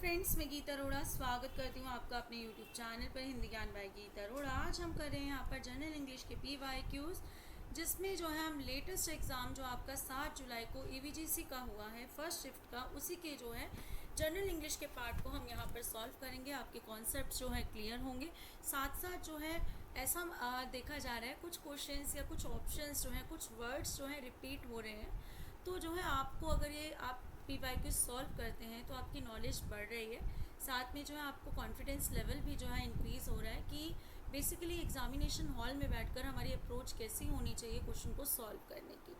Friends, मैं गीता अरोड़ा स्वागत करती हूँ आपका अपने यूट्यूब चैनल पर हिंदी ज्ञान बाय गीता अरोड़ा। आज हम कर रहे हैं यहाँ पर जनरल इंग्लिश के PYQs, जिसमें जो है हम लेटेस्ट एग्ज़ाम जो आपका 7 जुलाई को EVGC का हुआ है फर्स्ट शिफ्ट का, उसी के जो है जनरल इंग्लिश के पार्ट को हम यहाँ पर सॉल्व करेंगे। आपके कॉन्सेप्ट जो है क्लियर होंगे, साथ साथ जो है ऐसा देखा जा रहा है कुछ क्वेश्चंस या कुछ ऑप्शंस जो हैं, कुछ वर्ड्स जो हैं रिपीट हो रहे हैं। तो जो है आपको अगर ये आप PYQ सॉल्व करते हैं तो आपकी नॉलेज बढ़ रही है, साथ में जो है आपको कॉन्फिडेंस लेवल भी जो है इंक्रीज़ हो रहा है कि बेसिकली एग्जामिनेशन हॉल में बैठकर हमारी अप्रोच कैसी होनी चाहिए क्वेश्चन को सॉल्व करने की।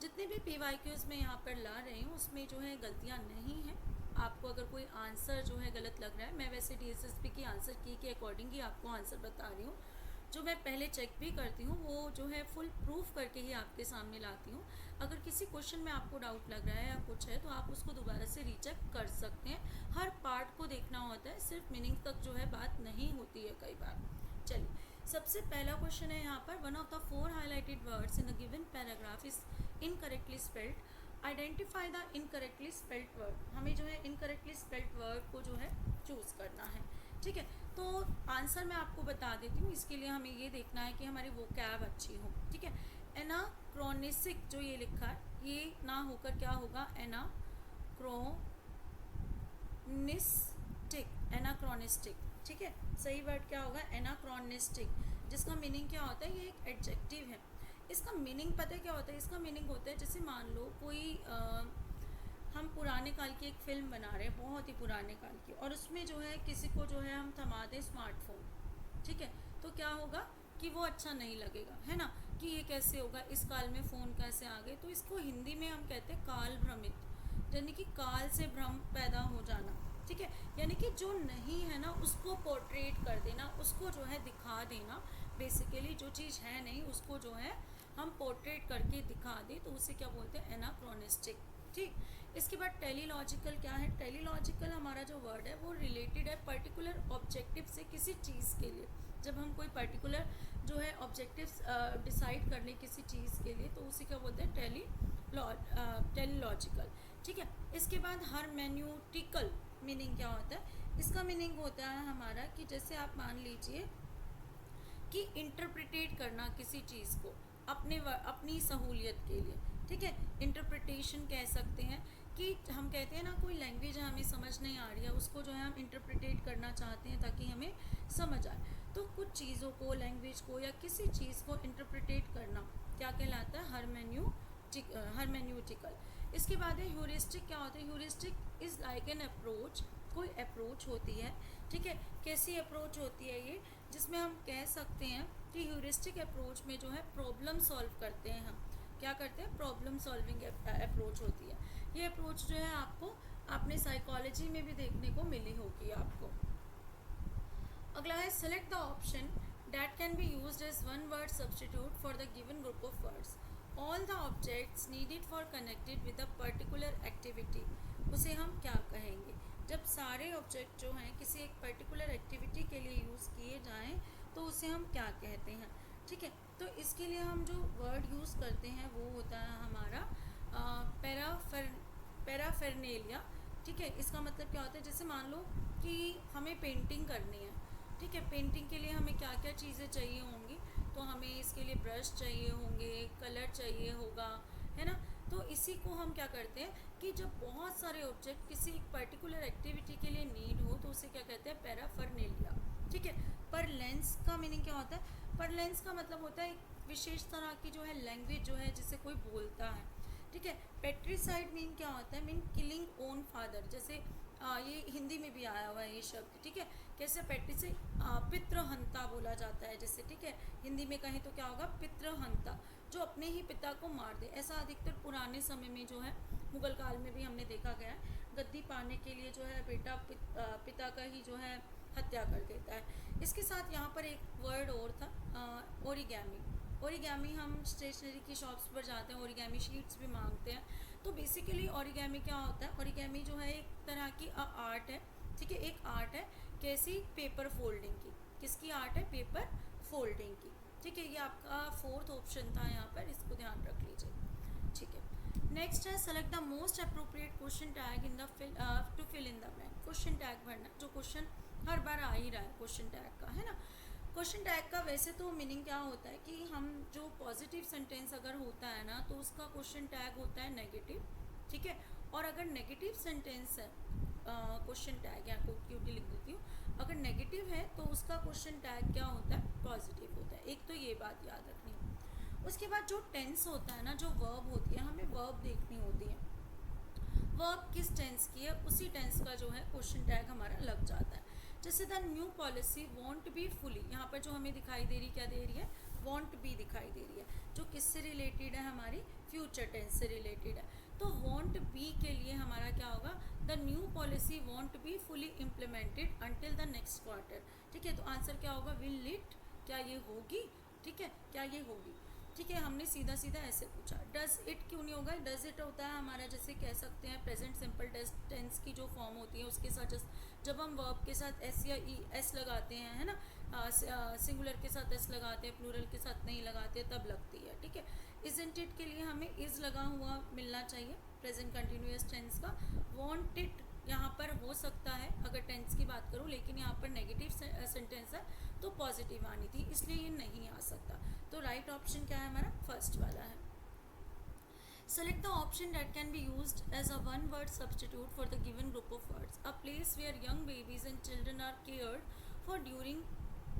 जितने भी PYQs मैं यहाँ पर ला रही हूँ उसमें जो है गलतियाँ नहीं हैं। आपको अगर कोई आंसर जो है गलत लग रहा है, मैं वैसे DSSP की आंसर की के अकॉर्डिंग ही आपको आंसर बता रही हूँ। जो मैं पहले चेक भी करती हूँ वो जो है फुल प्रूफ करके ही आपके सामने लाती हूँ। अगर किसी क्वेश्चन में आपको डाउट लग रहा है या कुछ है तो आप उसको दोबारा से रीचेक कर सकते हैं। हर पार्ट को देखना होता है, सिर्फ मीनिंग तक जो है बात नहीं होती है कई बार। चलिए, सबसे पहला क्वेश्चन है यहाँ पर, one of the 4 highlighted words in the given paragraph is incorrectly spelled, identify the incorrectly spelled word. हमें जो है इनकरेक्टली स्पेल्ड वर्ड को जो है चूज़ करना है। ठीक है, तो आंसर मैं आपको बता देती हूँ। इसके लिए हमें ये देखना है कि हमारी वोकैब अच्छी हो। ठीक है, एनाक्रोनिस्टिक जो ये लिखा है ये ना होकर क्या होगा, एनाक्रोनिस्टिक। ठीक है, सही वर्ड क्या होगा, एनाक्रोनिस्टिक, जिसका मीनिंग क्या होता है, ये एक एडजेक्टिव है। इसका मीनिंग पता है क्या होता है, इसका मीनिंग होता है जैसे मान लो कोई हम पुराने काल की एक फ़िल्म बना रहे हैं, बहुत ही पुराने काल की, और उसमें जो है किसी को जो है हम थमा दें स्मार्टफोन। ठीक है, तो क्या होगा कि वो अच्छा नहीं लगेगा, है ना, कि ये कैसे होगा, इस काल में फ़ोन कैसे आ गए। तो इसको हिंदी में हम कहते हैं काल भ्रमित, यानी कि काल से भ्रम पैदा हो जाना। ठीक है, यानी कि जो नहीं है ना उसको पोर्ट्रेट कर देना, उसको जो है दिखा देना। बेसिकली जो चीज़ है नहीं उसको जो है हम पोर्ट्रेट करके दिखा दें तो उसे क्या बोलते हैं, एनाक्रोनिस्टिक। ठीक, इसके बाद टेलीलॉजिकल क्या है, टेलीलॉजिकल हमारा जो वर्ड है वो रिलेटेड है पर्टिकुलर ऑब्जेक्टिव से किसी चीज़ के लिए। जब हम कोई पर्टिकुलर जो है ऑब्जेक्टिव्स डिसाइड कर लें किसी चीज़ के लिए तो उसे क्या बोलते हैं, टेलीलॉजिकल। ठीक है, इसके बाद हरमेन्यूटिकल मीनिंग क्या होता है, इसका मीनिंग होता है हमारा कि जैसे आप मान लीजिए कि इंटरप्रिटेट करना किसी चीज़ को अपनी सहूलियत के लिए। ठीक है, इंटरप्रिटेशन कह सकते हैं कि हम कहते हैं ना कोई लैंग्वेज है हमें समझ नहीं आ रही है, उसको जो है हम इंटरप्रिटेट करना चाहते हैं ताकि हमें समझ आए। तो कुछ चीज़ों को, लैंग्वेज को या किसी चीज़ को इंटरप्रिटेट करना क्या कहलाता है, हरमेन्यूटिकल। इसके बाद है ह्यूरिस्टिक। क्या होता है, heuristic is like an approach, कोई अप्रोच होती है। ठीक है, कैसी अप्रोच होती है ये, जिसमें हम कह सकते हैं कि ह्यूरिस्टिक अप्रोच में जो है प्रॉब्लम सॉल्व करते हैं हम, क्या करते हैं, प्रॉब्लम सॉल्विंग अप्रोच होती है। ये अप्रोच जो है आपको आपने साइकोलॉजी में भी देखने को मिली होगी आपको। अगला है select the option that can be used as one word substitute for the given group of words, all the objects needed for connected with a particular activity. उसे हम क्या कहेंगे, जब सारे ऑब्जेक्ट जो हैं किसी एक पर्टिकुलर एक्टिविटी के लिए यूज़ किए जाएं तो उसे हम क्या कहते हैं। ठीक है, तो इसके लिए हम जो वर्ड यूज़ करते हैं वो होता है हमारा पैराफेरनेलिया। ठीक है, इसका मतलब क्या होता है, जैसे मान लो कि हमें पेंटिंग करनी है। ठीक है, पेंटिंग के लिए हमें क्या क्या चीज़ें चाहिए होंगी, तो हमें इसके लिए ब्रश चाहिए होंगे, कलर चाहिए होगा, है ना। तो इसी को हम क्या करते हैं कि जब बहुत सारे ऑब्जेक्ट किसी एक पर्टिकुलर एक्टिविटी के लिए नीड हो तो उसे क्या कहते हैं, पैराफेरनेलिया। ठीक है, पर लेंस का मीनिंग क्या होता है, पर लेंस का मतलब होता है एक विशेष तरह की जो है लैंग्वेज जो है जिसे कोई बोलता है। ठीक है, पेट्रीसाइड मीन क्या होता है, मीन किलिंग ओन फादर, जैसे ये हिंदी में भी आया हुआ है ये शब्द। ठीक है, कैसे पेट्रीसाइड, पितृहंता बोला जाता है जैसे। ठीक है, हिंदी में कहें तो क्या होगा, पितृहंता, जो अपने ही पिता को मार दे। ऐसा अधिकतर पुराने समय में जो है मुगल काल में भी हमने देखा गया है, गद्दी पाने के लिए जो है बेटा पिता का ही जो है हत्या कर देता है। इसके साथ यहाँ पर एक वर्ड और था, ओरिगैमी। ओरिगैमी हम स्टेशनरी की शॉप्स पर जाते हैं, ओरिगैमी शीट्स भी मांगते हैं। तो बेसिकली ओरिगैमी क्या होता है, ओरिगैमी जो है एक तरह की आर्ट है। ठीक है, एक आर्ट है, कैसी, पेपर फोल्डिंग की। किसकी आर्ट है, पेपर फोल्डिंग की। ठीक है, ये आपका 4th ऑप्शन था यहाँ पर, इसको ध्यान रख लीजिए। ठीक है, नेक्स्ट है select the most appropriate question tag in the to fill in the blank. Question tag भरना है, जो क्वेश्चन हर बार आ ही रहा है क्वेश्चन टैग का, है ना। क्वेश्चन टैग का वैसे तो मीनिंग क्या होता है कि हम जो पॉजिटिव सेंटेंस अगर होता है ना तो उसका क्वेश्चन टैग होता है नेगेटिव, ठीक है। और अगर नेगेटिव सेंटेंस है, क्वेश्चन टैग या क्यूटी लिख देती हूँ, अगर नेगेटिव है तो उसका क्वेश्चन टैग क्या होता है, पॉजिटिव होता है। एक तो ये बात याद रखनी है। उसके बाद जो टेंस होता है ना, जो वर्ब होती है, हमें वर्ब देखनी होती है, वर्ब किस टेंस की है उसी टेंस का जो है क्वेश्चन टैग हमारा लग जाता है। जैसे the new policy want be fully, यहाँ पर जो हमें दिखाई दे रही क्या दे रही है, वॉन्ट बी दिखाई दे रही है, जो किससे रिलेटेड है, हमारी फ्यूचर टेंस से रिलेटेड है। तो वॉन्ट बी के लिए हमारा क्या होगा, the new policy want be fully implemented until the next quarter, ठीक है। तो आंसर क्या होगा, विल इट, क्या ये होगी, ठीक है, क्या ये होगी, ठीक है। हमने सीधा सीधा ऐसे पूछा। डज इट क्यों नहीं होगा, डज इट होता है हमारा, जैसे कह सकते हैं प्रेजेंट सिंपल टेंस की जो फॉर्म होती है उसके साथ जब हम वर्ब के साथ एस या ई एस लगाते हैं, है ना, सिंगुलर के साथ एस लगाते हैं, प्लूरल के साथ नहीं लगाते, तब लगती है, ठीक है। इजंट इट के लिए हमें इज लगा हुआ मिलना चाहिए प्रेजेंट कंटिन्यूअस टेंस का। वॉन्ट इट यहाँ पर हो सकता है अगर टेंस की बात करूँ, लेकिन यहाँ पर नेगेटिव सेंटेंस है तो पॉजिटिव आनी थी, इसलिए ये नहीं आ सकता। तो राइट ऑप्शन क्या है हमारा, फर्स्ट वाला है। Select the option that can be used as a one-word substitute for the given group of words. A place where young babies and children are cared for during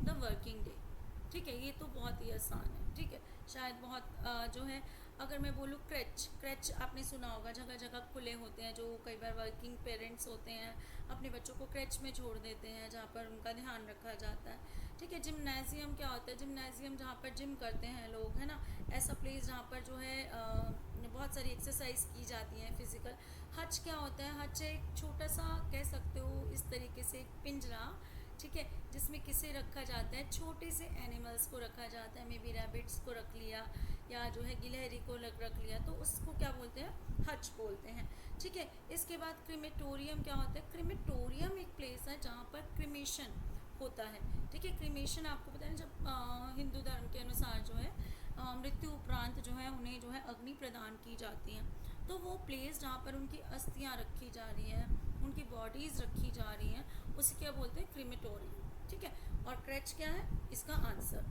the working day. ठीक है, ये तो बहुत ही आसान है, ठीक है। शायद बहुत जो है, अगर मैं बोलूँ क्रेच, क्रेच आपने सुना होगा, जगह जगह खुले होते हैं, जो कई बार वर्किंग पेरेंट्स होते हैं अपने बच्चों को क्रेच में छोड़ देते हैं, जहाँ पर उनका ध्यान रखा जाता है, ठीक है। जिम्नाजियम क्या होता है, जिम्नाजियम जहाँ पर जिम करते हैं लोग, है ना, ऐसा प्लेस जहाँ पर जो है बहुत सारी एक्सरसाइज की जाती हैं फिजिकल। हच क्या होता है, हच एक छोटा सा कह सकते हो इस तरीके से एक पिंजरा, ठीक है, जिसमें किसे रखा जाता है, छोटे से एनिमल्स को रखा जाता है, मे बी रैबिट्स को रख लिया या जो है गिलहरी को रख लिया, तो उसको क्या बोलते हैं, हच बोलते हैं, ठीक है। इसके बाद क्रिमेटोरियम क्या होता है, क्रिमेटोरियम एक प्लेस है जहाँ पर क्रिमेशन होता है, ठीक है। क्रिमेशन आपको पता है, जब हिंदू धर्म के अनुसार जो है मृत्यु उपरांत जो है उन्हें जो है अग्नि प्रदान की जाती हैं, तो वो प्लेस जहाँ पर उनकी अस्थियाँ रखी जा रही हैं, उनकी बॉडीज़ रखी जा रही हैं, उसे क्या बोलते हैं, क्रिमेटोरियम, ठीक है। और क्रेच क्या है इसका आंसर।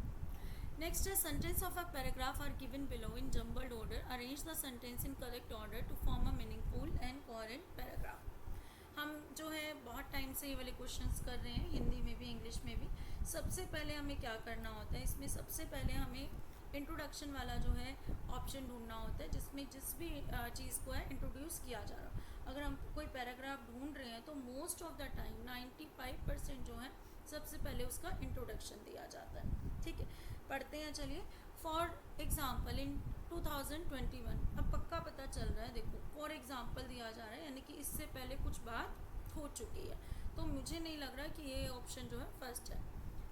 नेक्स्ट है, sentence of a paragraph are given below in jumbled order, arrange the sentence in correct order to form a meaningful and coherent paragraph. हम जो है बहुत टाइम से ये वाले क्वेश्चंस कर रहे हैं, हिंदी में भी इंग्लिश में भी। सबसे पहले हमें क्या करना होता है, इसमें सबसे पहले हमें इंट्रोडक्शन वाला जो है ऑप्शन ढूंढना होता है, जिसमें जिस भी चीज़ को है इंट्रोड्यूस किया जा रहा हो। अगर हम कोई पैराग्राफ ढूंढ रहे हैं तो मोस्ट ऑफ द टाइम 95% जो है सबसे पहले उसका इंट्रोडक्शन दिया जाता है, ठीक है। पढ़ते हैं, चलिए। फॉर एग्जाम्पल इन 2021, अब पक्का पता चल रहा है, देखो फॉर एग्जाम्पल दिया जा रहा है, यानी कि इससे पहले कुछ बात हो चुकी है, तो मुझे नहीं लग रहा कि ये ऑप्शन जो है फर्स्ट है।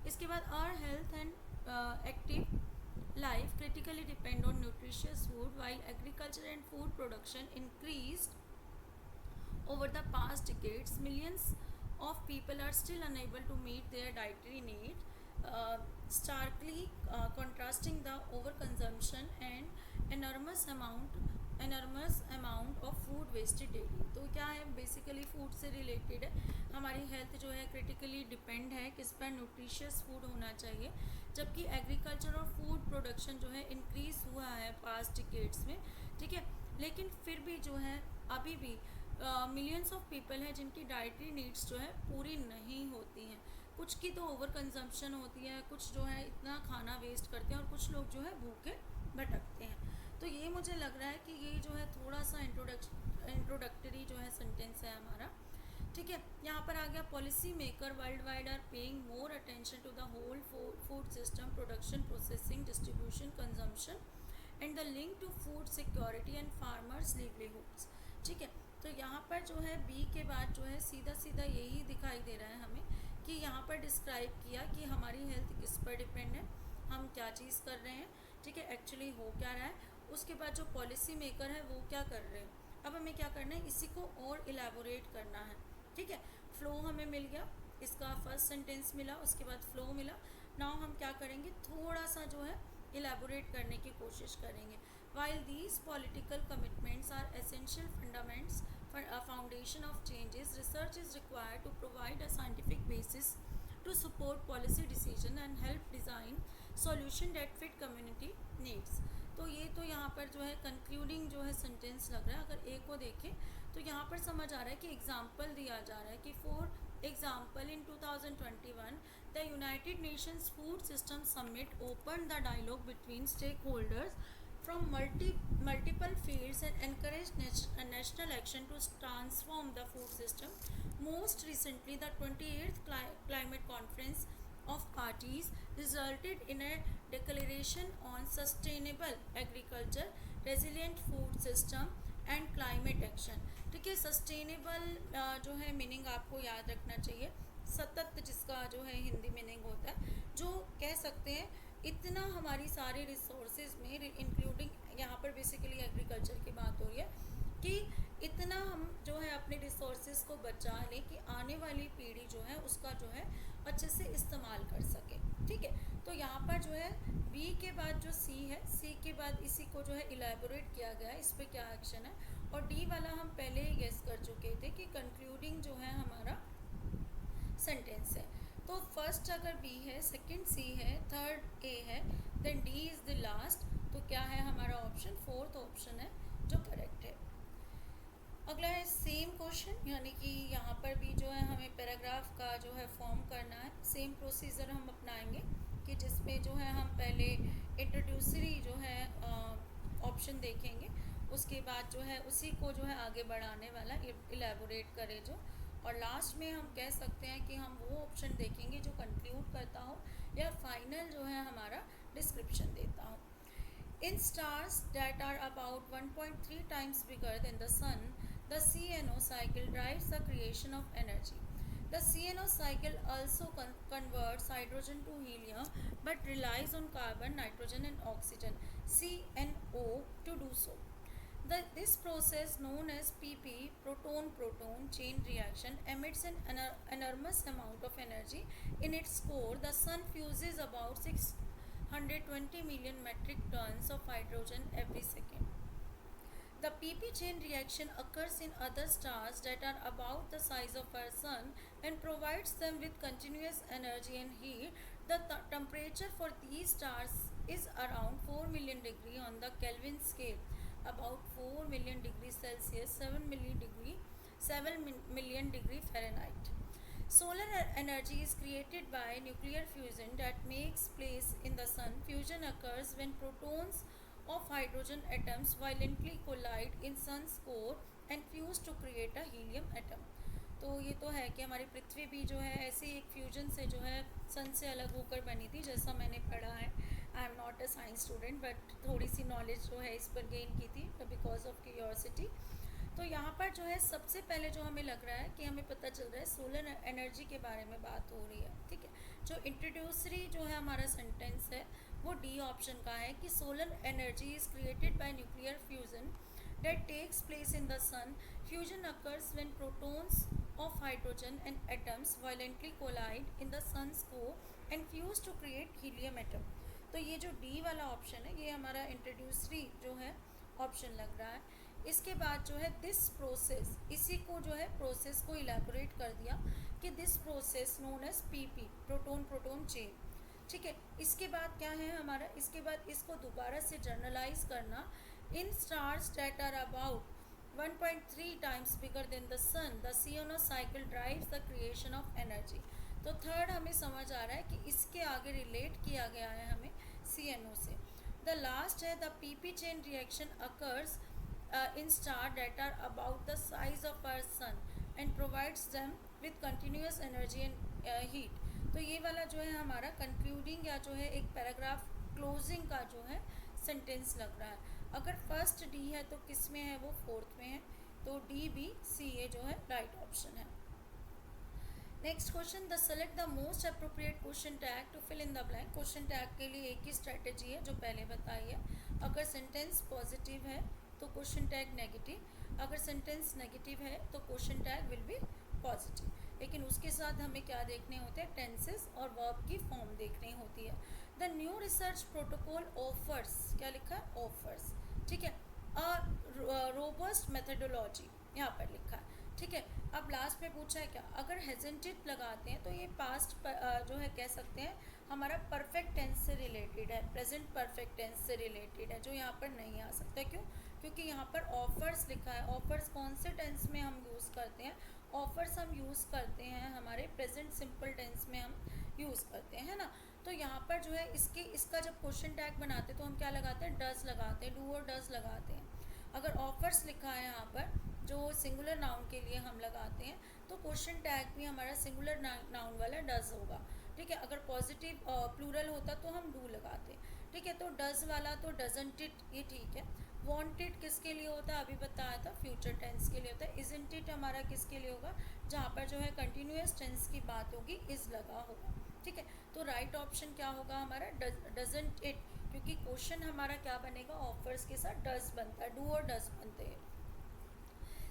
इसके बाद our health and active life critically depend on nutritious food, while agriculture and food production increased over the past decades. Millions of people are still unable to meet their dietary need, starkly contrasting the overconsumption and enormous amount of food wasted daily. तो क्या है, basically food से related है, हमारी health जो है critically depend है किस पर, न्यूट्रिशियस फूड होना चाहिए, जबकि एग्रीकल्चर और फूड प्रोडक्शन जो है इंक्रीज़ हुआ है पास्ट डिकेड्स में, ठीक है। लेकिन फिर भी जो है अभी भी मिलियंस ऑफ पीपल हैं जिनकी डाइटरी नीड्स जो है पूरी नहीं होती हैं। कुछ की तो ओवर कंजम्पशन होती है, कुछ जो है इतना खाना वेस्ट करते हैं, और कुछ लोग जो है भूखे भटकते हैं। तो ये मुझे लग रहा है कि ये जो है थोड़ा सा इंट्रोडक्टरी जो है सेंटेंस है हमारा, ठीक है। यहाँ पर आ गया, policy maker world wide are paying more attention to the whole food system, production, processing, distribution, consumption and the link to food security and farmers livelihoods, ठीक है। तो यहाँ पर जो है बी के बाद जो है सीधा सीधा यही दिखाई दे रहा है हमें कि यहाँ पर डिस्क्राइब किया कि हमारी हेल्थ किस पर डिपेंड है, हम क्या चीज़ कर रहे हैं, ठीक है, एक्चुअली हो क्या रहा है। उसके बाद जो पॉलिसी मेकर है वो क्या कर रहे हैं, अब हमें क्या करना है, इसी को और इलेबोरेट करना है, ठीक है। फ्लो हमें मिल गया, इसका फर्स्ट सेंटेंस मिला, उसके बाद फ्लो मिला। नाउ हम क्या करेंगे, थोड़ा सा जो है इलेबोरेट करने की कोशिश करेंगे। While these political commitments are essential fundaments foundation of changes, research is required to provide a scientific basis to support policy decision and help design solution that fit community needs. तो ये तो यहाँ पर जो है कंक्लूडिंग जो है sentence लग रहा है. अगर ए को देखें तो यहाँ पर समझ आ रहा है कि एग्जाम्पल दिया जा रहा है कि for example in 2021 the United Nations food system summit open the dialogue between stake holders from multiple fields and encourage national action to transform the food system. Most recently, the 28th Climate Conference of Parties resulted in a declaration on sustainable agriculture, resilient food system and climate action. ठीक है, sustainable जो है meaning आपको याद रखना चाहिए. सतत जिसका जो है हिंदी मीनिंग होता है, जो कह सकते हैं इतना हमारी सारे रिसोर्सेज में इंक्लूडिंग यहाँ पर बेसिकली एग्रीकल्चर की बात हो रही है कि इतना हम जो है अपने रिसोर्सेज को बचा लें कि आने वाली पीढ़ी जो है उसका जो है अच्छे से इस्तेमाल कर सके. ठीक है, तो यहाँ पर जो है बी के बाद जो सी है, सी के बाद इसी को जो है इलेबोरेट किया गया है इस पर क्या एक्शन है. और डी वाला हम पहले ही गेस कर चुके थे कि कंक्लूडिंग जो है हमारा सेंटेंस है. तो फर्स्ट अगर बी है, सेकंड सी है, थर्ड ए है, then D is the last. तो क्या है हमारा ऑप्शन, फोर्थ ऑप्शन है जो करेक्ट है. अगला है सेम क्वेश्चन, यानी कि यहाँ पर भी जो है हमें पैराग्राफ का जो है फॉर्म करना है. सेम प्रोसीजर हम अपनाएंगे कि जिसमें जो है हम पहले इंट्रोड्यूसरी जो है ऑप्शन देखेंगे, उसके बाद जो है उसी को जो है आगे बढ़ाने वाला इलेबोरेट करे जो, और लास्ट में हम कह सकते हैं कि हम वो ऑप्शन देखेंगे जो कंक्लूड करता हो या फाइनल जो है हमारा डिस्क्रिप्शन देता हो. In stars that are about 1.3 times bigger than the sun, the CNO cycle drives the creation of energy. The CNO cycle also converts hydrogen to helium but relies on carbon, nitrogen and oxygen CNO to do so. This process, known as PP, proton-proton chain reaction, emits an enormous amount of energy. In its core, the sun fuses about 620 million metric tons of hydrogen every second. The PP chain reaction occurs in other stars that are about the size of our sun and provides them with continuous energy and heat. The temperature for these stars is around 4 million degree on the Kelvin scale, about 4 million degrees Celsius, 7 million degree Fahrenheit. Solar energy is created by nuclear fusion that makes place in the sun. Fusion occurs when protons of hydrogen atoms violently collide in sun's core and fuse to create a helium atom. तो ये तो है कि हमारी पृथ्वी भी जो है ऐसे एक फ्यूजन से जो है सन से अलग होकर बनी थी, जैसा मैंने पढ़ा है. I am not a science student but थोड़ी सी नॉलेज जो है इस पर गेन की थी बिकॉज ऑफ क्यूरियोसिटी. तो यहाँ पर जो है सबसे पहले जो हमें लग रहा है कि हमें पता चल रहा है सोलर एनर्जी के बारे में बात हो रही है. ठीक है, जो इंट्रोड्यूसरी जो है हमारा सेंटेंस है वो डी ऑप्शन का है कि solar energy is created by nuclear fusion that takes place in the sun. Fusion occurs when protons of hydrogen and atoms violently collide in the sun's core and fuse to create helium atom. तो ये जो D वाला option है ये हमारा इंट्रोड्यूसरी जो है option लग रहा है. इसके बाद जो है दिस प्रोसेस, इसी को जो है प्रोसेस को इलेबोरेट कर दिया कि this process known as PP, proton proton chain. ठीक है, इसके बाद क्या है हमारा, इसके बाद इसको दोबारा से जर्नलाइज करना. In stars that are about 1.3 times bigger than the sun, the CNO cycle drives the creation of energy. तो थर्ड हमें समझ आ रहा है कि इसके आगे रिलेट किया गया है हमें CNO से. The last है the PP chain reaction occurs in stars that are about the size of our sun and provides them with continuous energy and heat. तो ये वाला जो है हमारा कंक्लूडिंग या जो है एक पैराग्राफ क्लोजिंग का जो है सेंटेंस लग रहा है. अगर फर्स्ट डी है तो किस में है, वो फोर्थ में है. तो डी बी सी ए जो है राइट ऑप्शन है. Next question, the select the most appropriate question tag to fill in the blank. Question tag के लिए एक ही स्ट्रेटेजी है जो पहले बताई है. अगर सेंटेंस पॉजिटिव है तो क्वेश्चन टैग नेगेटिव, अगर सेंटेंस नेगेटिव है तो question tag will be positive. लेकिन उसके साथ हमें क्या देखने होते हैं, टेंसेस और वर्ब की फॉर्म देखनी होती है. The new research protocol offers, क्या लिखा है, ऑफर्स. ठीक है, अ रोबस्ट मेथडोलॉजी यहाँ पर लिखा है, ठीक है। अब लास्ट में पूछा है क्या, अगर हेजेंटेड लगाते हैं तो ये पास्ट जो है कह सकते हैं हमारा परफेक्ट टेंस से रिलेटेड है, प्रेजेंट परफेक्ट टेंस से रिलेटेड है, जो यहाँ पर नहीं आ सकता। क्यों? क्योंकि यहाँ पर ऑफर्स लिखा है। ऑफर्स कौन से टेंस में हम यूज़ करते हैं? ऑफर्स हम यूज़ करते हैं हमारे प्रेजेंट सिंपल टेंस में हम यूज़ करते हैं, है ना। तो यहाँ पर जो है इसका जब क्वेश्चन टैग बनाते हैं तो हम क्या लगाते हैं? डज लगाते हैं, डू और डज लगाते हैं। अगर ऑफर्स लिखा है यहाँ पर जो सिंगुलर नाउन के लिए हम लगाते हैं, तो क्वेश्चन टैग भी हमारा सिंगुलर नाउन वाला डज होगा, ठीक है। अगर पॉजिटिव प्लूरल होता तो हम डू लगाते, ठीक है। तो डज वाला तो डजंट इट, ये ठीक है। वांटेड किसके लिए होता है? अभी बताया था, फ्यूचर टेंस के लिए होता है। इजंट इट हमारा किसके लिए होगा? जहाँ पर जो है कंटिन्यूअस टेंस की बात होगी, इज लगा होगा, ठीक है। तो राइट ऑप्शन क्या होगा हमारा? डजंट इट, क्योंकि क्वेश्चन हमारा क्या बनेगा? ऑफर्स के साथ डज बनता है, डू और डज बनते हैं।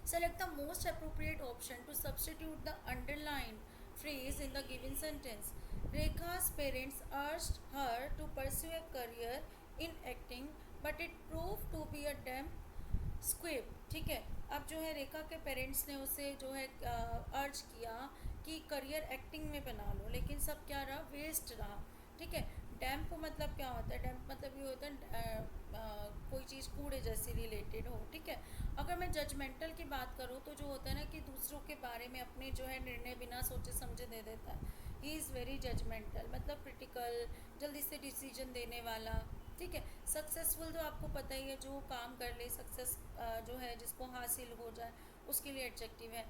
Select the most appropriate option to substitute the underlined phrase in the given sentence. Rekha's parents urged her to pursue a career in acting, but it proved to be a damn squib, ठीक है। अब जो है रेखा के parents ने उसे जो है अर्ज किया कि करियर एक्टिंग में बना लो, लेकिन सब क्या रहा? वेस्ट रहा, ठीक है। डैम्प मतलब क्या होता है? डैम्प मतलब ये होता है कोई चीज़ कूड़े जैसी रिलेटेड हो, ठीक है। अगर मैं जजमेंटल की बात करूँ तो जो होता है ना कि दूसरों के बारे में अपने जो है निर्णय बिना सोचे समझे दे देता है, ही इज़ वेरी जजमेंटल, मतलब क्रिटिकल, जल्दी से डिसीजन देने वाला, ठीक है। सक्सेसफुल तो आपको पता ही है, जो काम कर ले, सक्सेस जो है जिसको हासिल हो जाए, उसके लिए एडजेक्टिव है।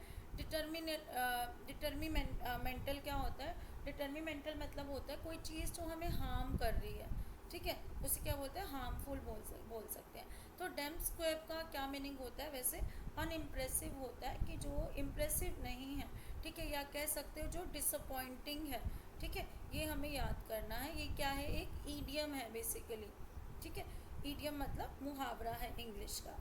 डिटर्मीमेंटल क्या होता है? डिटर्मीमेंटल मतलब होता है कोई चीज़ जो हमें हार्म कर रही है, ठीक है, उसे क्या बोलते हैं? हार्मफुल बोल सकते हैं। तो डैम स्क्वेब का क्या मीनिंग होता है? वैसे अनइम्प्रेसिव होता है, कि जो इम्प्रेसिव नहीं है, ठीक है, या कह सकते हो जो डिसअपॉइंटिंग है, ठीक है। ये हमें याद करना है। ये क्या है? एक ईडियम है बेसिकली, ठीक है। ईडियम मतलब मुहावरा है इंग्लिश का।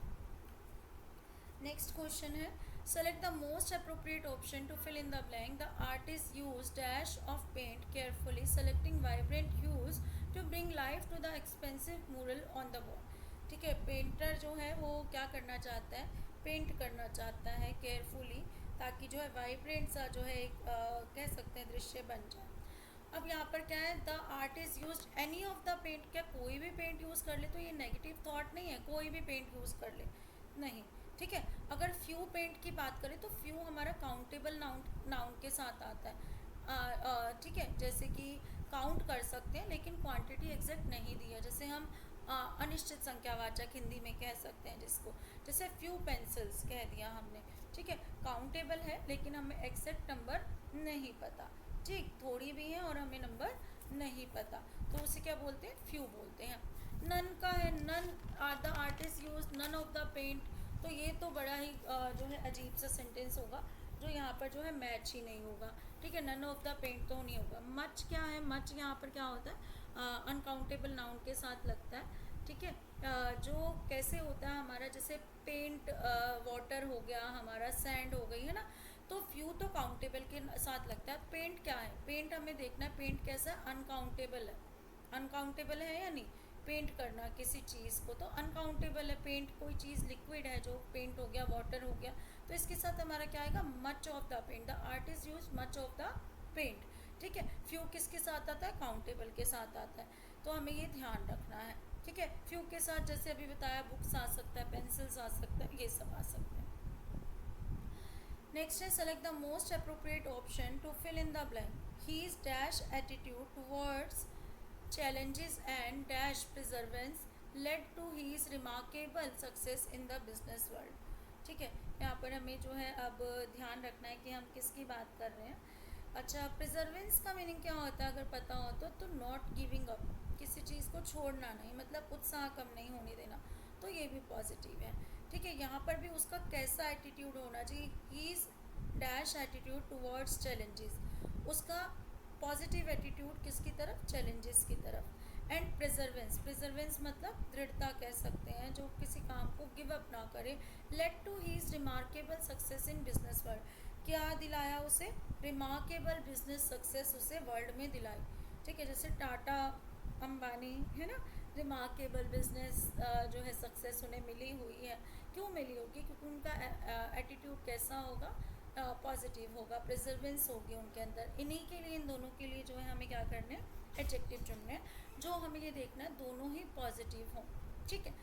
नेक्स्ट क्वेश्चन है, select the most appropriate option to fill in the blank. The artist use dash of paint carefully, selecting vibrant hues to bring life to the expensive mural on the wall, ठीक है। Painter जो है वो क्या करना चाहता है? Paint करना चाहता है केयरफुली, ताकि जो है वाइब्रेंट सा जो है एक कह सकते हैं दृश्य बन जाए। अब यहाँ पर क्या है? The artist use any of the paint, क्या कोई भी पेंट यूज़ कर ले? तो ये नेगेटिव थॉट नहीं है, कोई भी पेंट यूज़ कर ले, नहीं, ठीक है। अगर फ्यू पेंट की बात करें तो फ्यू हमारा काउंटेबल नाउन के साथ आता है, ठीक है। जैसे कि काउंट कर सकते हैं, लेकिन क्वांटिटी एग्जैक्ट नहीं दी है। जैसे हम अनिश्चित संख्यावाचक हिंदी में कह सकते हैं जिसको, जैसे फ्यू पेंसिल्स कह दिया हमने, ठीक है। काउंटेबल है लेकिन हमें एग्जैक्ट नंबर नहीं पता, ठीक, थोड़ी भी है और हमें नंबर नहीं पता, तो उसे क्या बोलते हैं? फ्यू बोलते हैं। नन का है, none the artist use none of the paint, तो ये तो बड़ा ही जो है अजीब सा सेंटेंस होगा, जो यहाँ पर जो है मैच ही नहीं होगा, ठीक है। नन ऑफ द पेंट तो नहीं होगा। मच क्या है? मच यहाँ पर क्या होता है? अनकाउंटेबल नाउन के साथ लगता है, ठीक है। जो कैसे होता है हमारा, जैसे पेंट वाटर हो गया हमारा, सैंड हो गई, है ना। तो फ्यू तो काउंटेबल के साथ लगता है। पेंट क्या है? पेंट हमें देखना है, पेंट कैसा है? अनकाउंटेबल है। अनकाउंटेबल है या नहीं? पेंट करना किसी चीज़ को तो अनकाउंटेबल है। पेंट कोई चीज़ लिक्विड है, जो पेंट हो गया, वाटर हो गया, तो इसके साथ हमारा क्या आएगा? Much of the paint. The artist use much of the paint, ठीक है। फ्यू किसके साथ आता है? काउंटेबल के साथ आता है, तो हमें ये ध्यान रखना है, ठीक है। फ्यू के साथ जैसे अभी बताया बुक्स आ सकता है, पेंसिल्स आ सकता है, ये सब आ सकते हैं। नेक्स्ट है, select the most appropriate option to fill in the blank. His dash attitude towards challenges and dash perseverance led to his remarkable success in the business world, ठीक है। यहाँ पर हमें जो है अब ध्यान रखना है कि हम किसकी बात कर रहे हैं। अच्छा, प्रिजर्वेंस का मीनिंग क्या होता है अगर पता हो तो नॉट गिविंग अप, किसी चीज़ को छोड़ना नहीं, मतलब उत्साह कम नहीं होने देना, तो ये भी पॉजिटिव है, ठीक है। यहाँ पर भी उसका कैसा एटीट्यूड होना चाहिए? His dash attitude towards challenges, उसका पॉजिटिव एटीट्यूड किसकी तरफ? चैलेंजेस की तरफ। एंड प्रिजर्वेंस, प्रिजर्वेंस मतलब दृढ़ता कह सकते हैं, जो किसी काम को गिव अप ना करे। Led to his remarkable success in business world, क्या दिलाया उसे? रिमार्केबल बिजनेस सक्सेस उसे वर्ल्ड में दिलाई, ठीक है। जैसे टाटा, अंबानी, है ना, रिमार्केबल बिजनेस जो है सक्सेस उन्हें मिली हुई है। क्यों मिली होगी? क्योंकि उनका एटीट्यूड कैसा होगा? पॉजिटिव होगा, प्रिजर्वेंस होगी उनके अंदर। इन्हीं के लिए, इन दोनों के लिए जो है हमें क्या करना है? एडजेक्टिव चुनना है। जो हमें ये देखना है दोनों ही पॉजिटिव हों। ठीक है।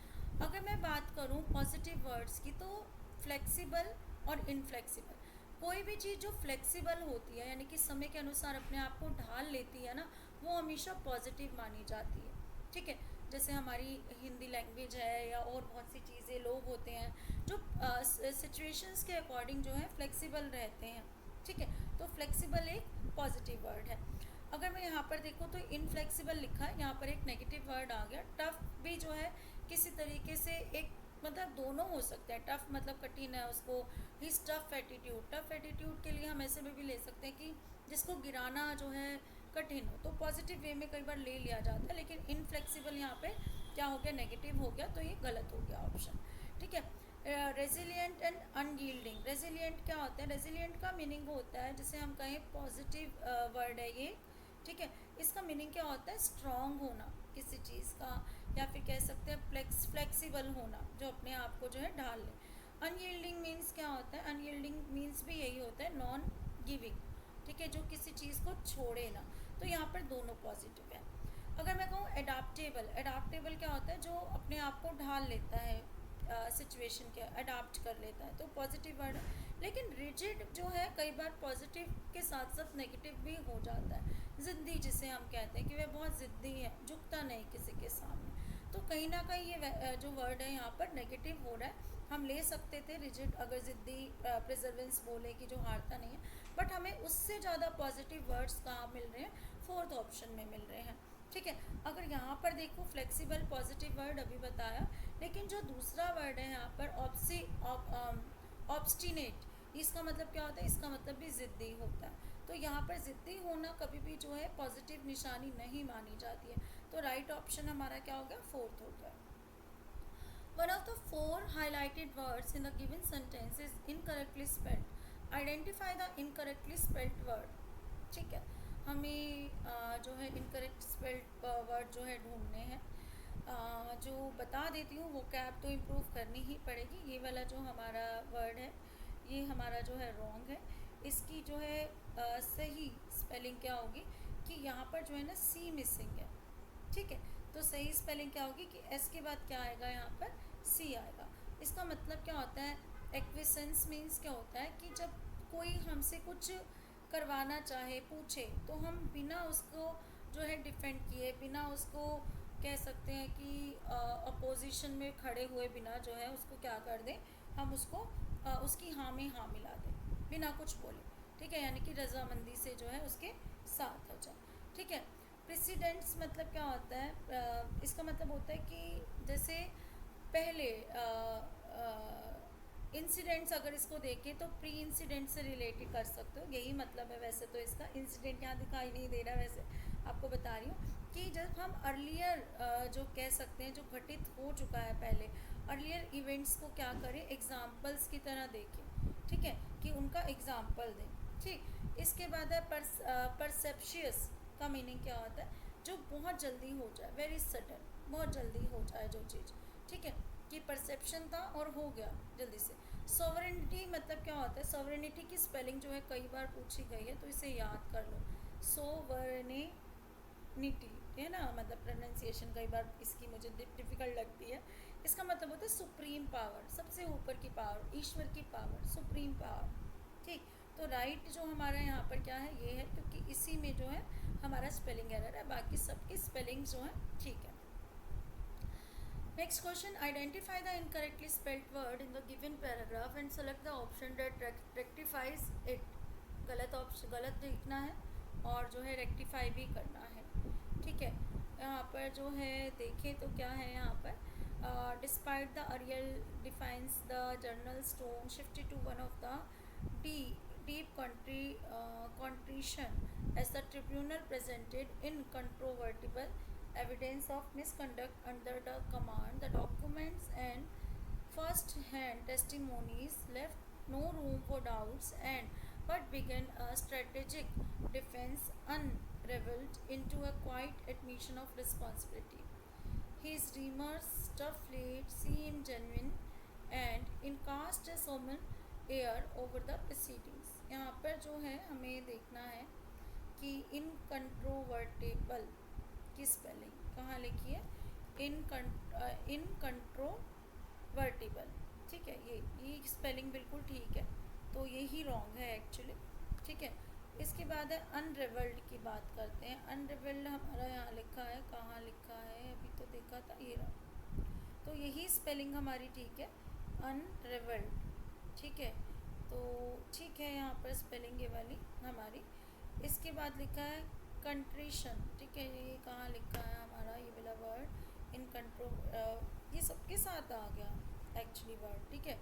अगर मैं बात करूँ पॉजिटिव वर्ड्स की, तो फ्लेक्सिबल और इनफ्लेक्सिबल। कोई भी चीज़ जो फ्लेक्सिबल होती है, यानी कि समय के अनुसार अपने आप को ढाल लेती है ना, वो हमेशा पॉजिटिव मानी जाती है। ठीक है। जैसे हमारी हिंदी लैंग्वेज है, या और बहुत सी चीज़ें, लोग होते हैं जो सिचुएशंस के अकॉर्डिंग जो है फ्लेक्सिबल रहते हैं। ठीक है। तो फ्लेक्सिबल एक पॉजिटिव वर्ड है। अगर मैं यहाँ पर देखूँ तो इनफ्लेक्सिबल लिखा है, यहाँ पर एक नेगेटिव वर्ड आ गया। टफ भी जो है किसी तरीके से एक, मतलब दोनों हो सकते हैं। टफ मतलब कठिन है, उसको his tough attitude. Tough attitude के लिए हम ऐसे में भी ले सकते हैं कि जिसको गिराना जो है कठिन हो, तो पॉजिटिव वे में कई बार ले लिया जाता है। लेकिन इनफ्लेक्सिबल यहाँ पे क्या हो गया? नेगेटिव हो गया, तो ये गलत हो गया ऑप्शन। ठीक है। Resilient and unyielding. रेजिलियंट क्या होता है? रेजिलियंट का मीनिंग होता है, जैसे हम कहें पॉजिटिव वर्ड है ये। ठीक है। इसका मीनिंग क्या होता है? स्ट्रांग होना किसी चीज़ का, या फिर कह सकते हैं फ्लेक्सिबल होना, जो अपने आप को जो है ढाल ले। अनयील्डिंग मीन्स क्या होता है? अनयील्डिंग मीन्स भी यही होता है, नॉन गिविंग। ठीक है। जो किसी चीज़ को छोड़े ना। तो यहाँ पर दोनों पॉजिटिव है। अगर मैं कहूँ एडाप्टेबल। एडाप्टेबल क्या होता है? जो अपने आप को ढाल लेता है सिचुएशन के, अडाप्ट कर लेता है, तो पॉजिटिव वर्ड है। लेकिन रिजिड जो है कई बार पॉजिटिव के साथ साथ नेगेटिव भी हो जाता है। ज़िद्दी जिसे हम कहते हैं कि वह बहुत ज़िद्दी है, झुकता नहीं किसी के सामने, तो कहीं ना कहीं ये जो वर्ड है यहाँ पर नेगेटिव हो रहा है। हम ले सकते थे रिजिड, अगर ज़िद्दी प्रिजर्वेंस बोले कि जो हारता नहीं है, बट हमें उससे ज़्यादा पॉजिटिव वर्ड्स कहाँ मिल रहे हैं? फोर्थ ऑप्शन में मिल रहे हैं। ठीक है। अगर यहाँ पर देखो फ्लेक्सिबल पॉजिटिव वर्ड अभी बताया, लेकिन जो दूसरा वर्ड है यहाँ पर ऑब्स्टिनेट, इसका मतलब क्या होता है? इसका मतलब भी ज़िद्दी होता है। तो यहाँ पर ज़िद्दी होना कभी भी जो है पॉजिटिव निशानी नहीं मानी जाती है। तो राइट ऑप्शन हमारा क्या हो गया? फोर्थ हो गया। One of the four highlighted words in the given sentence is incorrectly spelled. Identify the incorrectly spelled word. ठीक है। हमें जो है इनकरेक्ट स्पेल्ड वर्ड जो है ढूंढने हैं। जो बता देती हूँ, वो कैब तो इम्प्रूव करनी ही पड़ेगी। ये वाला जो हमारा वर्ड है, ये हमारा जो है रॉन्ग है। इसकी जो है सही स्पेलिंग क्या होगी? कि यहाँ पर जो है ना सी मिसिंग है। ठीक है। तो सही स्पेलिंग क्या होगी? कि एस के बाद क्या आएगा? यहाँ पर सी आएगा। इसका मतलब क्या होता है? एक्विसेंस मीन्स क्या होता है? कि जब कोई हमसे कुछ करवाना चाहे, पूछे, तो हम बिना उसको जो है डिफेंड किए, बिना उसको कह सकते हैं कि अपोजिशन में खड़े हुए बिना जो है उसको क्या कर दें? हम उसको उसकी हाँ में हाँ मिला दें, बिना कुछ बोले। ठीक है। यानी कि रजामंदी से जो है उसके साथ हो जाए। ठीक है। प्रेसिडेंट्स मतलब क्या होता है? इसका मतलब होता है कि जैसे पहले इंसिडेंट्स, अगर इसको देखें तो प्री इंसिडेंट से रिलेटेड कर सकते हो, यही मतलब है। वैसे तो इसका इंसिडेंट यहाँ दिखाई नहीं दे रहा, वैसे आपको बता रही हूँ कि जब हम अर्लियर जो कह सकते हैं, जो घटित हो चुका है पहले, अर्लियर इवेंट्स को क्या करें? एग्जाम्पल्स की तरह देखें। ठीक है। कि उनका एग्जाम्पल दें। ठीक। इसके बाद है परसेप्शियस का मीनिंग क्या होता है? जो बहुत जल्दी हो जाए, वेरी सडन, बहुत जल्दी हो जाए जो चीज़। ठीक है। कि परसेप्शन था और हो गया जल्दी से। सॉवरेनिटी मतलब क्या होता है? सॉवरेनिटी की स्पेलिंग जो है कई बार पूछी गई है, तो इसे याद कर लो। सोवरेनिटी है ना, मतलब प्रोनाउंसिएशन कई बार इसकी मुझे डिफ़िकल्ट लगती है। इसका मतलब होता है सुप्रीम पावर, सबसे ऊपर की पावर, ईश्वर की पावर, सुप्रीम पावर। ठीक। तो राइट जो हमारा यहाँ पर क्या है? ये है, क्योंकि इसी में जो है हमारा स्पेलिंग एरर है, बाकी सबकी स्पेलिंग जो है ठीक है। Next question, identify the incorrectly spelled word in the given paragraph and select the option that rectifies it. गलत ऑप्शन, गलत लिखना है और जो है रेक्टिफाई भी करना है। ठीक है। यहाँ पर जो है देखें तो क्या है यहाँ पर? Despite the aerial defiance the journal stone shifted to one of the deep contrition as the tribunal presented incontrovertible evidence of misconduct under the command. The documents and first-hand testimonies left no room for doubts and but began a strategic defense unraveled into a quiet admission of responsibility. His remarks, tough late, seem genuine and in cast a solemn air over the proceedings. यहाँ पर जो है हमें देखना है कि इनकंट्रोवर्टेबल की spelling कहाँ लिखी है, इनकंट्रोवर्टेबल, ठीक है, ये स्पेलिंग बिल्कुल ठीक है, तो यही रॉन्ग है एक्चुअली, ठीक है। इसके बाद है अनरिवल्ड की बात करते हैं। अनरिवल्ड हमारा यहाँ लिखा है, कहाँ लिखा है अभी तो देखा था, ये रहा, तो यही स्पेलिंग हमारी ठीक है, अनरिवल्ड, ठीक है, तो ठीक है यहाँ पर स्पेलिंग ये वाली हमारी। इसके बाद लिखा है कंट्रीशन, ठीक है, ये कहाँ लिखा है हमारा ये वाला वर्ड इन ये सबके साथ आ गया एक्चुअली वर्ड, ठीक है।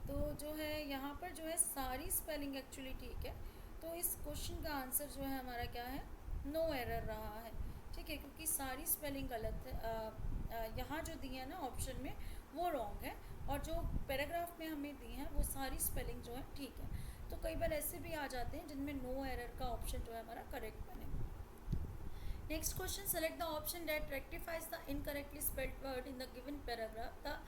तो जो है यहाँ पर जो है सारी स्पेलिंग एक्चुअली ठीक है, तो इस क्वेश्चन का आंसर जो है हमारा क्या है, नो एरर रहा है, ठीक है, क्योंकि सारी स्पेलिंग गलत है। यहाँ जो दी है ना ऑप्शन में वो रॉन्ग है, और जो पैराग्राफ में हमें दी है वो सारी स्पेलिंग जो है ठीक है। तो कई बार ऐसे भी आ जाते हैं जिनमें नो एरर का ऑप्शन जो है हमारा करेक्ट बने। Next question, select the option that rectifies the incorrectly spelled word in the given paragraph. The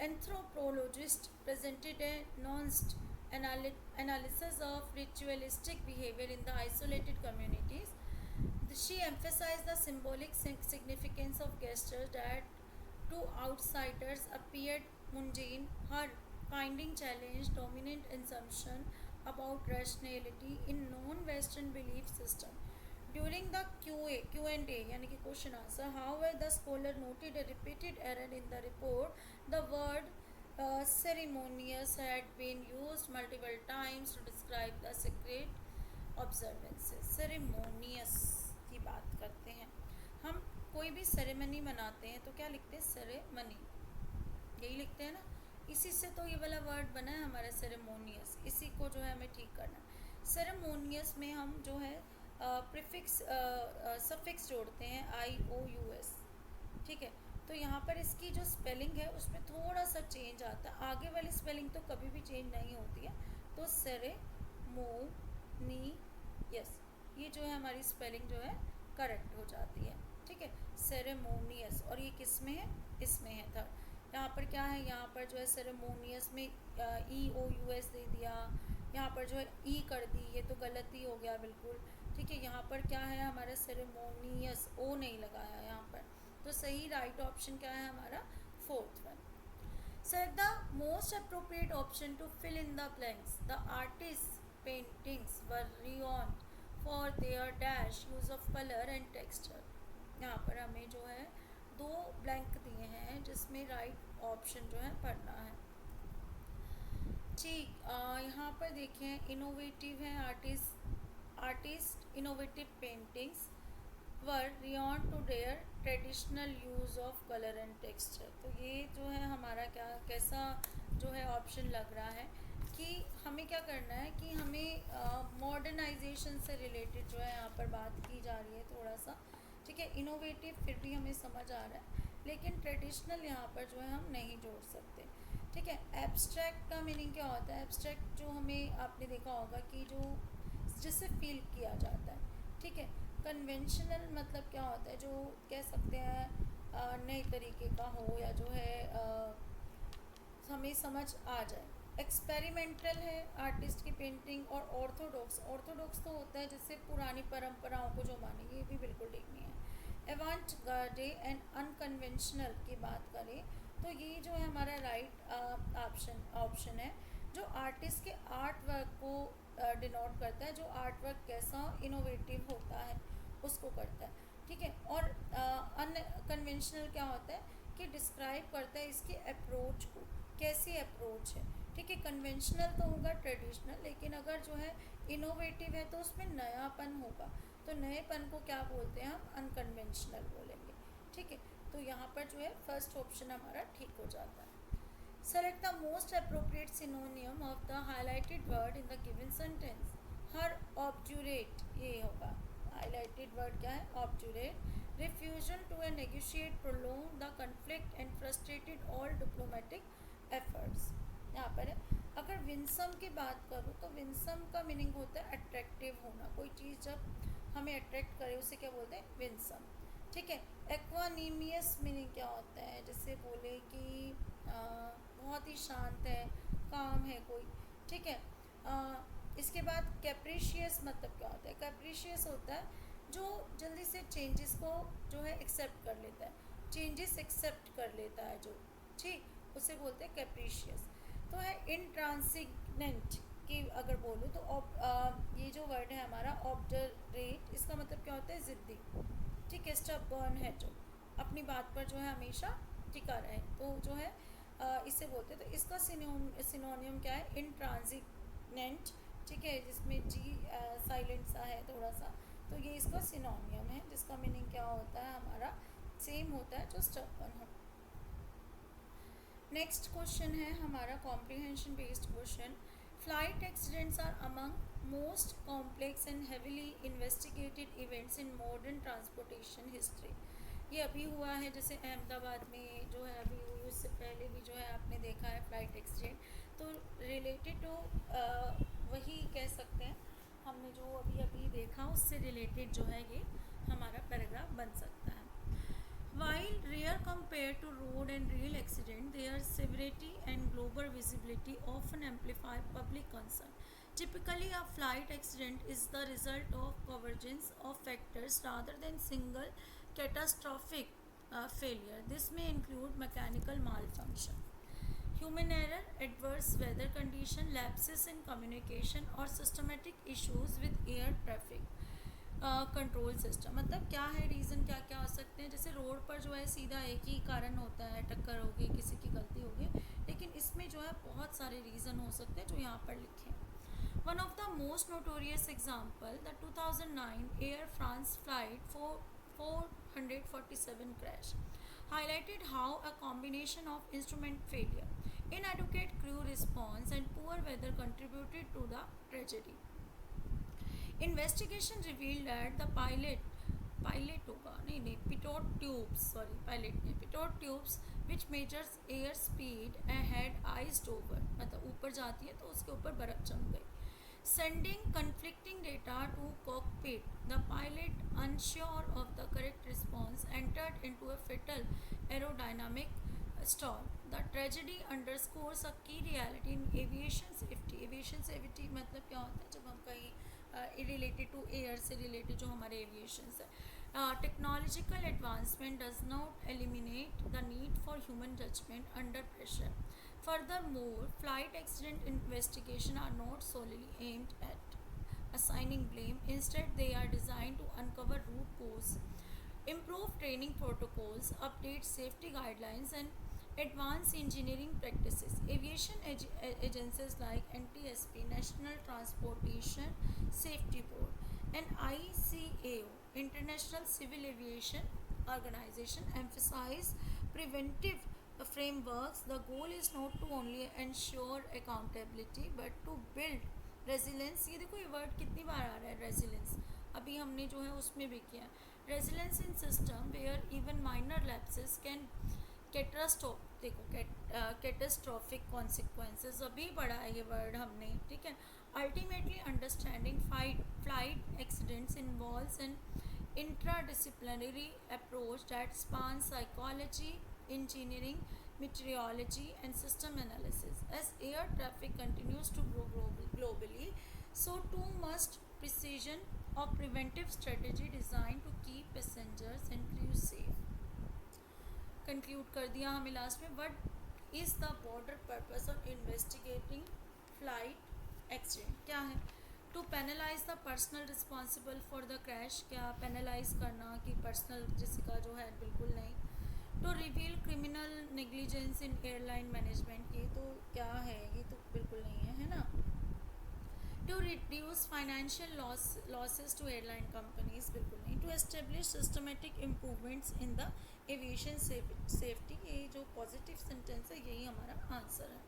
anthropologist presented a nuanced analysis of ritualistic behavior in the isolated communities. She emphasized the symbolic significance of gestures that to outsiders appeared mundane. Her finding challenged dominant assumption about rationality in non-Western belief system. During the Q&A यानी कि question answer, however, the scholar noted a repeated error in the report. The word ceremonious had been used multiple times to describe the sacred observances. Ceremonious की बात करते हैं हम, कोई भी ceremony मनाते हैं तो क्या लिखते हैं, सेरेमनी, यही लिखते हैं ना, इसी से तो ये वाला वर्ड बना है हमारा सेरेमोनियस, इसी को जो है हमें ठीक करना है। सेरेमोनियस में हम जो है प्रीफिक्स सफिक्स जोड़ते हैं IOUS, ठीक है, तो यहाँ पर इसकी जो स्पेलिंग है उसमें थोड़ा सा चेंज आता है, आगे वाली स्पेलिंग तो कभी भी चेंज नहीं होती है, तो सेरेमोनियस ये जो है हमारी स्पेलिंग जो है करेक्ट हो जाती है, ठीक है, सेरेमोनियस, और ये किस में है, इसमें है थर्ड। यहाँ पर क्या है, यहाँ पर जो है सेरेमोनियस में EOUS दे दिया, यहाँ पर जो है ई कर दी, ये तो गलती हो गया बिल्कुल, ठीक है। यहाँ पर क्या है हमारा सेरेमोनियस, ओ नहीं लगाया यहाँ पर, तो सही राइट ऑप्शन क्या है हमारा, fourth one. Select the most appropriate option to fill in the blanks. The artist paintings were renowned for their dash use of colour and texture. यहाँ पर हमें जो है 2 ब्लैंक दिए हैं जिसमें राइट ऑप्शन जो है पढ़ना है, ठीक। यहाँ पर देखें इनोवेटिव है, artist innovative paintings were beyond to their traditional use of colour and texture. तो ये जो है हमारा क्या कैसा जो है ऑप्शन लग रहा है कि हमें क्या करना है कि हमें मॉडर्नाइजेशन से रिलेटेड जो है यहाँ पर बात की जा रही है थोड़ा सा, ठीक है। इनोवेटिव फिर भी हमें समझ आ रहा है, लेकिन ट्रेडिशनल यहाँ पर जो है हम नहीं जोड़ सकते, ठीक है। एब्स्ट्रैक्ट का मीनिंग क्या होता है, एब्स्ट्रैक्ट जो हमें आपने देखा होगा कि जो जिससे फील किया जाता है, ठीक है। कन्वेंशनल मतलब क्या होता है, जो कह सकते हैं नए तरीके का हो या जो है हमें समझ आ जाए। एक्सपेरिमेंटल है आर्टिस्ट की पेंटिंग, और ऑर्थोडॉक्स तो होता है जिससे पुरानी परंपराओं को जो मानेंगे, ये भी बिल्कुल ठीक नहीं है। एवांट गार्डे एंड अनकन्वेंशनल की बात करें तो ये जो है हमारा राइट ऑप्शन है, जो आर्टिस्ट के आर्ट वर्क को डिनोट करता है, जो आर्ट वर्क कैसा इनोवेटिव होता है उसको करता है, ठीक है। और अनकन्वेंशनल क्या होता है कि डिस्क्राइब करता है इसके अप्रोच को, कैसी अप्रोच है, ठीक है। कन्वेंशनल तो होगा ट्रेडिशनल, लेकिन अगर जो है इनोवेटिव है तो उसमें नयापन होगा, तो नएपन को क्या बोलते हैं हम, अनकन्वेंशनल बोलेंगे, ठीक है। तो यहाँ पर जो है फर्स्ट ऑप्शन हमारा ठीक हो जाता है। Select the most appropriate synonym of the highlighted word in the given sentence. Her obdurate, ये होगा हाईलाइटेड वर्ड क्या है, obdurate. Refusal to negotiate prolong the conflict and frustrated all diplomatic efforts. यहाँ पर है, अगर विंसम की बात करूँ तो विंसम का मीनिंग होता है अट्रैक्टिव होना, कोई चीज़ जब हमें अट्रैक्ट करे उसे क्या बोलते हैं, विंसम। ठीक है। एक्वानिमियस मीनिंग क्या होता है, जैसे बोले कि बहुत ही शांत है, काम है कोई, ठीक है। इसके बाद कैप्रिशियस मतलब क्या होता है, कैप्रिशियस होता है जो जल्दी से चेंजेस को जो है एक्सेप्ट कर लेता है, चेंजेस एक्सेप्ट कर लेता है जो, ठीक, उसे बोलते हैं कैप्रिशियस। तो है इंट्रांसिगनेंट की अगर बोलूँ तो ये जो वर्ड है हमारा ऑब्डरेट, इसका मतलब क्या होता है, ज़िद्दी, ठीक है, स्टबर्न है जो अपनी बात पर जो है हमेशा टिका रहे, तो जो है इसे बोलते हैं। तो इसका सिनोनियम क्या है, इंट्रांसिगनेंट, ठीक है, जिसमें जी साइलेंट सा है थोड़ा सा, तो ये इसका सिनोनियम है, जिसका मीनिंग क्या होता है हमारा, सेम होता है जो स्टबर्न हो। नेक्स्ट क्वेश्चन है हमारा comprehension based question. Flight accidents are among most complex and heavily investigated events in modern transportation history. ये अभी हुआ है, जैसे अहमदाबाद में जो है अभी हुई, उससे पहले भी जो है आपने देखा है फ्लाइट एक्सीडेंट, तो रिलेटेड टू वही कह सकते हैं, हमने जो अभी अभी देखा उससे रिलेटेड जो है ये हमारा पैराग्राफ बन सकता है। While rare compared to road and rail accident, their severity and global visibility often amplify public concern. Typically, a flight accident is the result of convergence of factors rather than single catastrophic failure. This may include mechanical malfunction, human error, adverse weather condition, lapses in communication, or systematic issues with air traffic control system. मतलब क्या है reason, क्या क्या हो सकते हैं, जैसे road पर जो है सीधा एक ही कारण होता है, टक्कर होगी, किसी की गलती होगी, लेकिन इसमें जो है बहुत सारे रीज़न हो सकते हैं जो यहाँ पर लिखे हैं। One of the most notorious example, the 2009 air France flight 447 crash highlighted how a combination of instrument failure, inadequate crew response, and poor weather contributed to the tragedy. Investigation revealed that the pitot tubes which measures air speed had iced over, मतलब ऊपर जाती है तो उसके ऊपर बर्फ जम गई. Sending conflicting data to cockpit, the pilot, unsure of the correct response, entered into a fatal aerodynamic stall. The tragedy underscores a key reality in aviation safety. Aviation safety मतलब क्या होता है, जब हम कहीं रिलेटेड टू एयर से related जो हमारे एविएशन है, technological advancement does not eliminate the need for human judgement under pressure. Furthermore, flight accident investigation are not solely aimed at assigning blame. Instead, they are designed to uncover root cause, improve training protocols, update safety guidelines, and advance engineering practices. Aviation agencies like NTSB, National Transportation Safety Board, and ICAO, International Civil Aviation Organization, emphasize preventive frameworks. The goal is not to only ensure accountability but to build resilience. ये देखो ये word कितनी बार आ रहा है, resilience, अभी हमने जो है उसमें भी किया, resilience in system where even minor lapses can catastrophic consequences, अभी पढ़ा है ये वर्ड हमने, ठीक है। Ultimately understanding flight accidents involves an interdisciplinary approach that spans psychology, engineering, meteorology, and system analysis. As air traffic continues to grow globally, so too must precision of preventive strategy designed to keep passengers and crew safe. Conclude कर दिया हमें last में, what is the border purpose of investigating flight accident, क्या है, to penalise the personal responsible for the crash, क्या penalise करना कि personal जिसका जो है, बिल्कुल नहीं, to reveal criminal negligence in airline management, ये तो क्या है, ये तो बिल्कुल नहीं है ना, to reduce financial losses to airline companies, बिल्कुल नहीं, to establish systematic improvements in the aviation safety, ये जो पॉजिटिव सेंटेंस है यही हमारा आंसर है.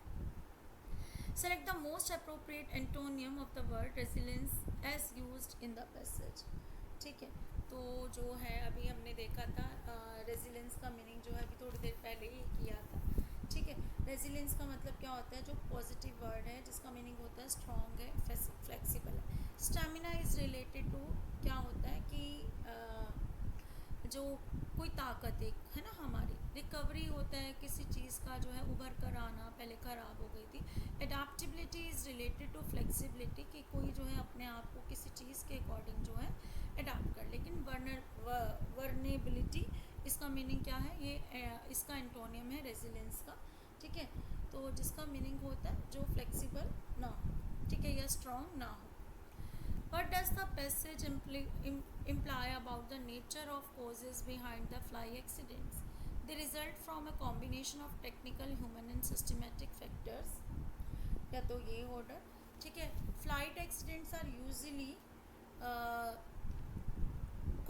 Select the most appropriate antonym of the word resilience as used in the passage. ठीक है, तो जो है अभी हमने देखा था रेजिलेंस का मीनिंग जो है अभी थोड़ी देर पहले ही किया था, ठीक है। रेजिलेंस का मतलब क्या होता है, जो पॉजिटिव वर्ड है जिसका मीनिंग होता है स्ट्रॉन्ग है, फ्लेक्सिबल है. स्टेमिना इज़ रिलेटेड टू क्या होता है कि जो कोई ताकत एक है ना हमारी। रिकवरी होता है किसी चीज़ का जो है उभर कर आना, पहले ख़राब हो गई थी। Adaptability is related to flexibility, कि कोई जो है अपने आप को किसी चीज़ के अकॉर्डिंग जो है अडाप्ट कर। लेकिन वर्नेबिलिटी इसका मीनिंग क्या है, ये इसका एंटोनियम है रेजिलेंस का, ठीक है। तो जिसका मीनिंग होता है जो फ्लेक्सिबल ना हो, ठीक है, या स्ट्रॉन्ग ना हो। What does the passage imply about the nature of causes behind the fly accidents? They result from a combination of technical, human and systematic factors. या तो ये order, ठीक है। Flight accidents are usually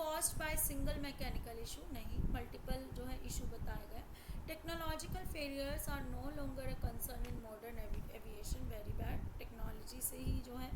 caused by single mechanical issue, नहीं, multiple जो है issue बताए गए। Technological failures are no longer a concern in modern aviation, very bad। Technology से ही जो है,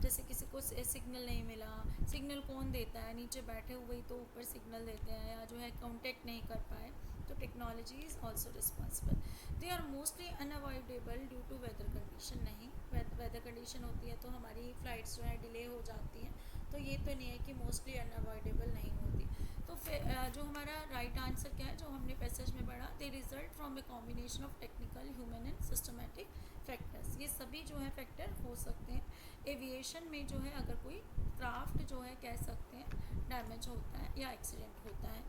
जैसे किसी को सिग्नल नहीं मिला, सिग्नल कौन देता है, नीचे बैठे हुए ही तो ऊपर सिग्नल देते हैं, या जो है कॉन्टेक्ट नहीं कर पाए, तो technology is also responsible. They are mostly unavoidable due to weather condition, नहीं, वेदर कंडीशन होती है तो हमारी फ़्लाइट्स जो है डिले हो जाती हैं, तो ये तो नहीं है कि मोस्टली अनअवॉइडेबल नहीं होती। तो फिर जो हमारा राइट आंसर क्या है जो हमने पैसेज में पढ़ा, they result from a combination of technical, human and systematic factors. ये सभी जो है फैक्टर हो सकते हैं। एविएशन में जो है अगर कोई क्राफ्ट जो है कह सकते हैं डैमेज होता है या एक्सीडेंट होता है।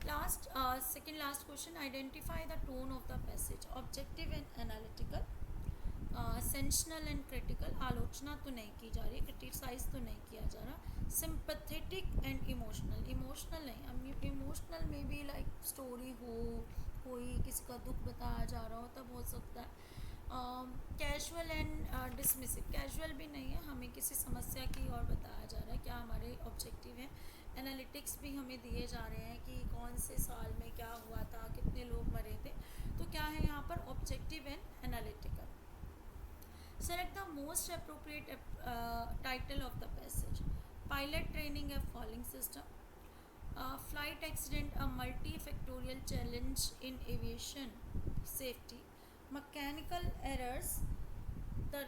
Last second last question, identify the tone of the passage. Objective and analytical, sensational and critical, आलोचना तो नहीं की जा रही, क्रिटिसाइज तो नहीं किया जा रहा। सिंपैथेटिक एंड इमोशनल, इमोशनल नहीं, हम इमोशनल में भी लाइक स्टोरी हो, कोई किसी का दुख बताया जा रहा हो तब हो सकता है। कैजुअल एंड डिसमिसिव, कैजुअल भी नहीं है, हमें किसी समस्या की ओर बताया जा रहा है, क्या हमारे ऑब्जेक्टिव हैं। एनालिटिक्स भी हमें दिए जा रहे हैं कि कौन से साल में क्या हुआ था, कितने लोग मरे थे, तो क्या है यहाँ पर objective and analytical. Select the most appropriate title of the passage. Pilot training, a falling system. Flight accident, a multifactorial challenge in aviation safety. Mechanical errors, the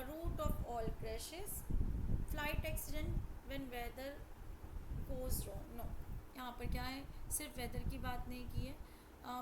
root of all crashes. Flight accident when weather goes wrong. No, यहाँ पर क्या है, सिर्फ weather की बात नहीं की है।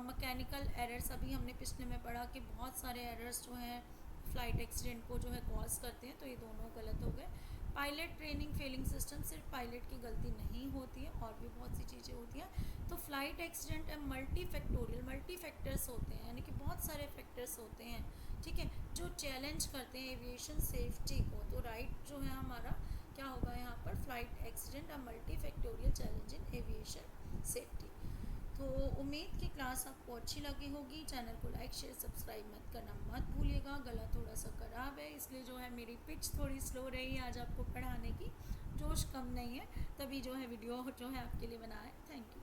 मैकेनिकल एरर्स, अभी हमने पिछले में पढ़ा कि बहुत सारे एरर्स जो हैं फ़्लाइट एक्सीडेंट को जो है कॉज करते हैं, तो ये दोनों गलत हो गए। पायलट ट्रेनिंग फेलिंग सिस्टम, सिर्फ पायलट की गलती नहीं होती है, और भी बहुत सी चीज़ें होती हैं। तो flight accident multi factorial, multi factors होते हैं, यानी कि बहुत सारे फैक्टर्स होते हैं, ठीक है, जो चैलेंज करते हैं एविएशन सेफ्टी को। तो राइट जो है हमारा क्या होगा यहाँ पर, flight accident multi factorial challenge in aviation safety. तो उम्मीद की क्लास आपको अच्छी लगी होगी। चैनल को लाइक शेयर सब्सक्राइब मत करना मत भूलिएगा। गला थोड़ा सा ख़राब है, इसलिए जो है मेरी पिच थोड़ी स्लो रही आज आपको पढ़ाने की, जोश कम नहीं है, तभी जो है वीडियो जो है आपके लिए बनाया है। Thank you.